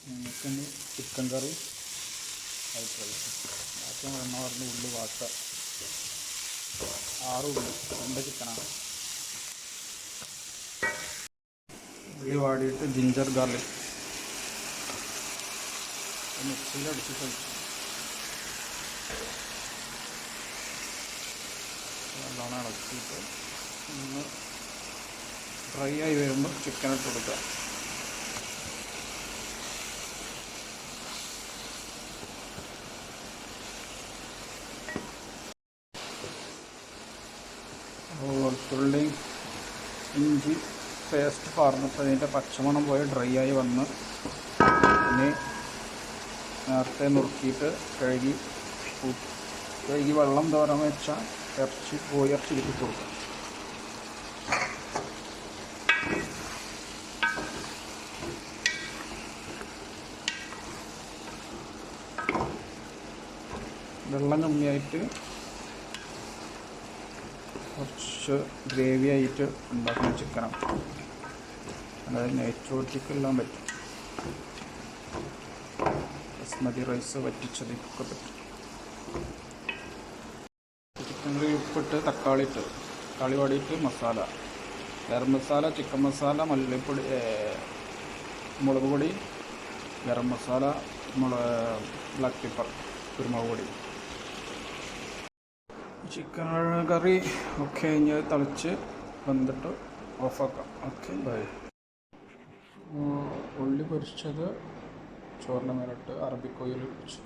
നമുക്കിനി ചിക്കൻ കറി white rice ആദ്യം എണ്ണ പറഞ്ഞ് ഉള്ളി വാട്ടുക. 6 ഉള്ളി, 2 ചിക്കനാണ്. ഉള്ളി വാടിയിട്ട് ജിഞ്ചർ ഗാർലിക് മിക്സിയിൽ അടിച്ച് കഴിച്ചു നല്ലോണം ഇളക്കിയിട്ട് ഒന്ന് ഡ്രൈ ആയി വരുമ്പോൾ ചിക്കൻ ഇട്ട് കൊടുക്കുക. വെളുത്തുള്ളി ഇഞ്ചി പേസ്റ്റ് പാർന്നിട്ട് അതിൻ്റെ പച്ചമണം പോയി ഡ്രൈ ആയി വന്ന് ഇനി നേരത്തെ നുറുക്കിയിട്ട് കഴുകി വെള്ളം തോരാൻ വെച്ചാൽ കോഴിയിറച്ചി ഇട്ട് കൊടുക്കുക. വെള്ളം കമ്മിയായിട്ട് കുറച്ച് ഗ്രേവി ആയിട്ട് ഉണ്ടാക്കുന്ന ചിക്കനാണ്. അതായത് നെയ്ച്ചോറ്റിക്കെല്ലാം പറ്റും. ബസ്മതി റൈസ് വറ്റിച്ചതിക്കൊക്കെ പറ്റും. ചിക്കൻ കറി ഉപ്പിട്ട് തക്കാളി വാടിയിട്ട് മസാല, ഗരം മസാല, ചിക്കൻ മസാല, മല്ലിപ്പൊടി, മുളക് പൊടി, ഗരം മസാല, ബ്ലാക്ക് പെപ്പർ, കുരുമുളക് പൊടി. ചിക്കൻ കറി ഒക്കെ കഴിഞ്ഞ് തിളച്ച് വന്നിട്ട് ഓഫാക്കാം. Okay, by. ഉള്ളി പൊരിച്ചത് ചോറിൻ്റെ മേലിട്ട് അറബിക് ഓയിൽ ഒഴിച്ചു.